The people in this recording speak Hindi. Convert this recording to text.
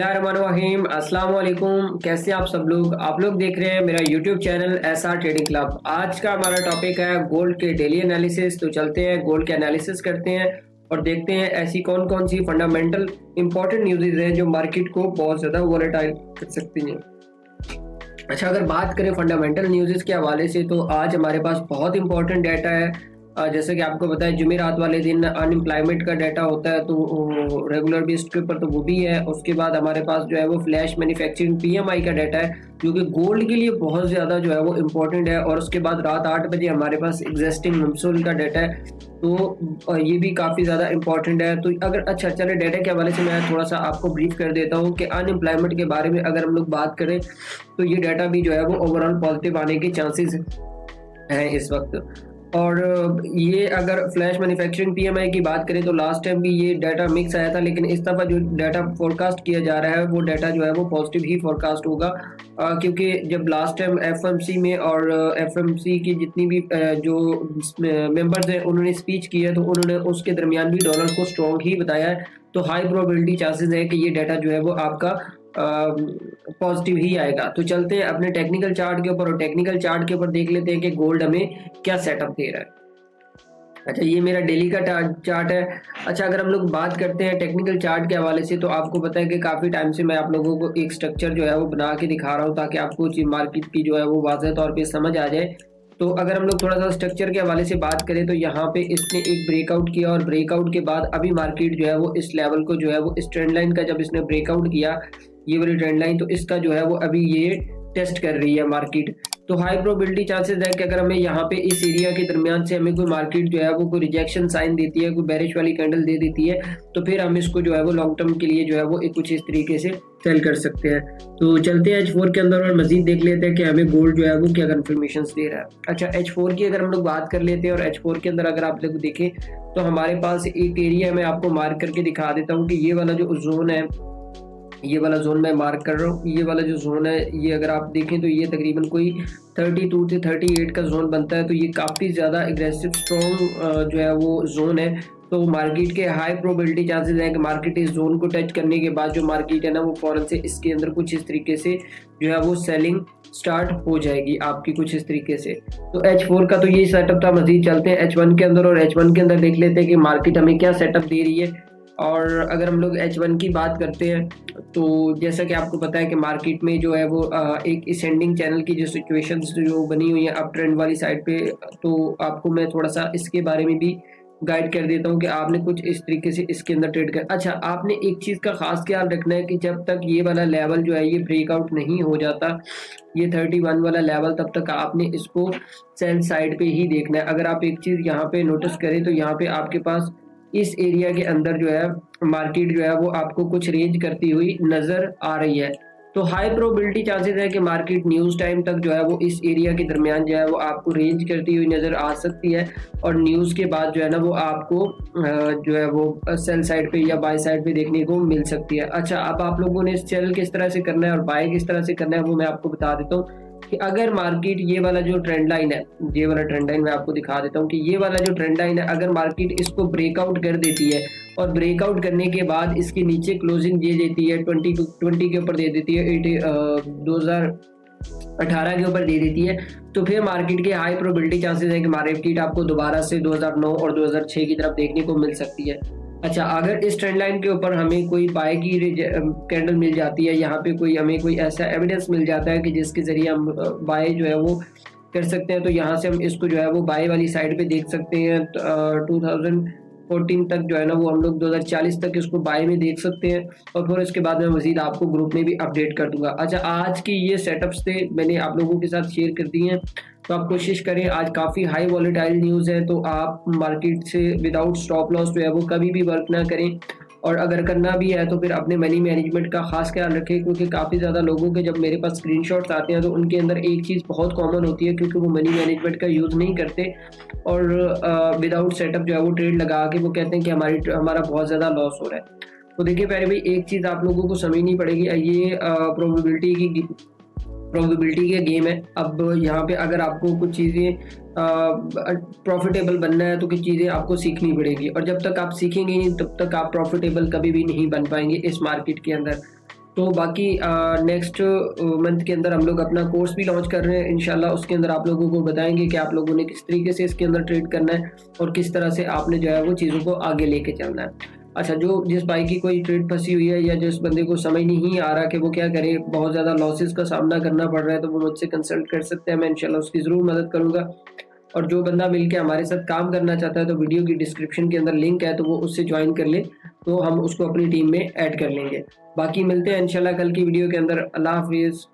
बिस्मिल्लाहिर्रहमानिर्रहीम अस्सलाम वालेकुम। कैसे हैं आप लोग देख रहे हैं मेरा YouTube channel SR trading club. आज का हमारा टॉपिक है गोल्ड के डेली एनालिसिस। तो चलते हैं गोल्ड के एनालिसिस करते हैं और देखते हैं ऐसी कौन कौन सी फंडामेंटल इंपॉर्टेंट न्यूज़ हैं जो मार्केट को बहुत ज़्यादा वोलेटाइल कर सकती हैं। अच्छा, अगर बात करें फंडामेंटल न्यूज़ के हवाले से तो आज हमारे पास बहुत इंपॉर्टेंट डाटा है। जैसे कि आपको पता है जुमेरात वाले दिन अनएम्प्लॉयमेंट का डाटा होता है, तो रेगुलर बेस के ऊपर तो वो भी है। उसके बाद हमारे पास जो है वो फ्लैश मैन्युफैक्चरिंग पीएमआई का डाटा है जो कि गोल्ड के लिए बहुत ज़्यादा जो है वो इम्पोर्टेंट है। और उसके बाद रात 8 बजे हमारे पास एग्जिस्टिंग मंसूल का डाटा है, तो ये भी काफ़ी ज़्यादा इम्पोर्टेंट है। तो अगर अच्छा चले डाटा के हवाले से मैं थोड़ा सा आपको ब्रीफ कर देता हूँ कि अनएम्प्लॉयमेंट के बारे में अगर हम लोग बात करें तो ये डाटा भी जो है वो ओवरऑल पॉजिटिव आने के चांसेस हैं इस वक्त। और ये अगर फ्लैश मैन्युफैक्चरिंग पीएमआई की बात करें तो लास्ट टाइम भी ये डाटा मिक्स आया था, लेकिन इस दफ़ा जो डाटा फोरकास्ट किया जा रहा है वो डाटा जो है वो पॉजिटिव ही फोरकास्ट होगा। क्योंकि जब लास्ट टाइम एफएमसी में और एफएमसी की जितनी भी जो मेंबर्स हैं उन्होंने स्पीच की है तो उन्होंने उसके दरमियान भी डॉलर को स्ट्रॉन्ग ही बताया है। तो हाई प्रोबेबिलिटी चांसेस है कि ये डाटा जो है वो आपका पॉजिटिव ही आएगा। तो चलते हैं अपने टेक्निकल चार्ट के ऊपर और टेक्निकल चार्ट के ऊपर देख लेते हैं कि गोल्ड हमें क्या सेटअप दे रहा है। अच्छा, ये मेरा डेली का चार्ट है। अच्छा, अगर हम लोग बात करते हैं टेक्निकल चार्ट के हवाले से तो आपको पता है कि काफ़ी टाइम से मैं आप लोगों को एक स्ट्रक्चर जो है वो बना के दिखा रहा हूँ ताकि आपको मार्केट की जो है वो वाज़ह तौर पे समझ आ जाए। तो अगर हम लोग थोड़ा सा स्ट्रक्चर के हवाले से बात करें तो यहाँ पे इसने एक ब्रेकआउट किया और ब्रेकआउट के बाद अभी मार्केट जो है वो इस लेवल को जो है वो इस ट्रेंड लाइन का जब इसने ब्रेकआउट किया, ये वाली ट्रेंड लाइन, तो इसका जो है वो अभी ये टेस्ट कर रही है मार्केट। तो हाई प्रोबेबिलिटी चांसेस है कि अगर हमें यहाँ पे इस एरिया के दरमियान से हमें कोई मार्केट जो है वो कोई रिजेक्शन साइन देती है, कोई बेरिश वाली कैंडल दे देती है, तो फिर हम इसको जो है वो लॉन्ग टर्म के लिए जो है वो एक कुछ इस तरीके से सेल कर सकते हैं। तो चलते हैं H4 के अंदर और मजीद देख लेते हैं कि हमें गोल्ड जो है वो क्या कंफर्मेशन दे रहा है। अच्छा, H4 की अगर हम लोग बात कर लेते हैं और H4 के अंदर अगर आप लोग देखें तो हमारे पास एक एरिया मैं आपको मार्क करके दिखा देता हूँ कि ये वाला जो जोन है, ये वाला जोन मैं मार्क कर रहा हूँ। ये वाला जो जोन है ये अगर आप देखें तो ये तकरीबन कोई 32 से 38 का जोन बनता है। तो ये काफ़ी ज़्यादा एग्रेसिव स्ट्रॉन्ग जो है वो जोन है। तो मार्केट के हाई प्रोबेबिलिटी चांसेस हैं कि मार्केट इस जोन को टच करने के बाद जो मार्केट है ना वो फ़ौरन से इसके अंदर कुछ इस तरीके से जो है वो सेलिंग स्टार्ट हो जाएगी आपकी कुछ इस तरीके से। तो H4 का तो ये सेटअप था। मजीद चलते हैं H1 के अंदर और H1 के अंदर देख लेते हैं कि मार्केट हमें क्या सेटअप दे रही है। और अगर हम लोग H1 की बात करते हैं तो जैसा कि आपको पता है कि मार्केट में जो है वो एक असेंडिंग चैनल की जो सिचुएशंस जो बनी हुई है अप ट्रेंड वाली साइड पे, तो आपको मैं थोड़ा सा इसके बारे में भी गाइड कर देता हूँ कि आपने कुछ इस तरीके से इसके अंदर ट्रेड कर। अच्छा, आपने एक चीज़ का खास ख्याल रखना है कि जब तक ये वाला लेवल जो है ये ब्रेकआउट नहीं हो जाता, ये 31 वाला लेवल, तब तक आपने इसको सेल साइड पे ही देखना है। अगर आप एक चीज़ यहाँ पे नोटिस करें तो यहाँ पे आपके पास इस एरिया के अंदर जो है मार्केट जो है वो आपको कुछ रेंज करती हुई नज़र आ रही है। तो हाई प्रोबेबिलिटी चांसेस है कि मार्केट न्यूज़ टाइम तक जो है वो इस एरिया के दरमियान जो है वो आपको रेंज करती हुई नज़र आ सकती है और न्यूज़ के बाद जो है ना वो आपको जो है वो सेल साइड पे या बाय साइड पे देखने को मिल सकती है। अच्छा, अब आप लोगों ने सेल किस तरह से करना है और बाय किस तरह से करना है वो मैं आपको बता देता हूँ कि अगर मार्केट ये वाला जो ट्रेंड लाइन है, ये वाला ट्रेंड लाइन मैं आपको दिखा देता हूँ कि ये वाला जो ट्रेंड लाइन है अगर मार्केट इसको ब्रेकआउट कर देती है और ब्रेकआउट करने के बाद इसके नीचे क्लोजिंग दे देती है 20 के ऊपर दे देती है 2018 के ऊपर दे देती है, तो फिर मार्केट के हाई प्रोबेबिलिटी चांसेस है कि मार्केट आपको दोबारा से 2009 और 2006 की तरफ देखने को मिल सकती है। अच्छा, अगर इस ट्रेंड लाइन के ऊपर हमें कोई बाय की कैंडल मिल जाती है, यहाँ पे कोई हमें कोई ऐसा एविडेंस मिल जाता है कि जिसके ज़रिए हम बाय जो है वो कर सकते हैं, तो यहाँ से हम इसको जो है वो बाय वाली साइड पे देख सकते हैं। 2014 तक जो है ना वो हम लोग 2040 तक इसको बाय में देख सकते हैं और फिर इसके बाद मैं मज़ीद आपको ग्रुप में भी अपडेट कर दूंगा। अच्छा, आज की ये सेटअप्स थे मैंने आप लोगों के साथ शेयर कर दिए हैं, तो आप कोशिश करें। आज काफ़ी हाई वॉलेटाइल न्यूज़ है तो आप मार्केट से विदाउट स्टॉप लॉस जो है वो कभी भी वर्क ना करें और अगर करना भी है तो फिर अपने मनी मैनेजमेंट का खास ख्याल रखें, क्योंकि काफ़ी ज़्यादा लोगों के जब मेरे पास स्क्रीनशॉट्स आते हैं तो उनके अंदर एक चीज़ बहुत कॉमन होती है, क्योंकि वो मनी मैनेजमेंट का यूज़ नहीं करते और विदाउट सेटअप जो है वो ट्रेड लगा के वो कहते हैं कि हमारा बहुत ज़्यादा लॉस हो रहा है। तो देखिए प्यारे भाई, एक चीज़ आप लोगों को समझनी पड़ेगी, ये प्रोबेबिलिटी का गेम है। अब यहाँ पे अगर आपको कुछ चीज़ें प्रॉफिटेबल बनना है तो कुछ चीज़ें आपको सीखनी पड़ेगी और जब तक आप सीखेंगे नहीं तब तक आप प्रॉफिटेबल कभी भी नहीं बन पाएंगे इस मार्केट के अंदर। तो बाकी नेक्स्ट मंथ के अंदर हम लोग अपना कोर्स भी लॉन्च कर रहे हैं इंशाल्लाह। उसके अंदर आप लोगों को बताएंगे कि आप लोगों ने किस तरीके से इसके अंदर ट्रेड करना है और किस तरह से आपने जो है वो चीज़ों को आगे लेके चलना है। अच्छा, जो जिस भाई की कोई ट्रेड फंसी हुई है या जिस बंदे को समझ नहीं आ रहा कि वो क्या करे, बहुत ज़्यादा लॉसेस का सामना करना पड़ रहा है, तो वो मुझसे कंसल्ट कर सकते हैं। मैं इंशाल्लाह उसकी ज़रूर मदद करूँगा। और जो बंदा मिलके हमारे साथ काम करना चाहता है तो वीडियो की डिस्क्रिप्शन के अंदर लिंक है, तो वो उससे ज्वाइन कर ले, तो हम उसको अपनी टीम में ऐड कर लेंगे। बाकी मिलते हैं इंशाल्लाह कल की वीडियो के अंदर। अल्लाह हाफिज़।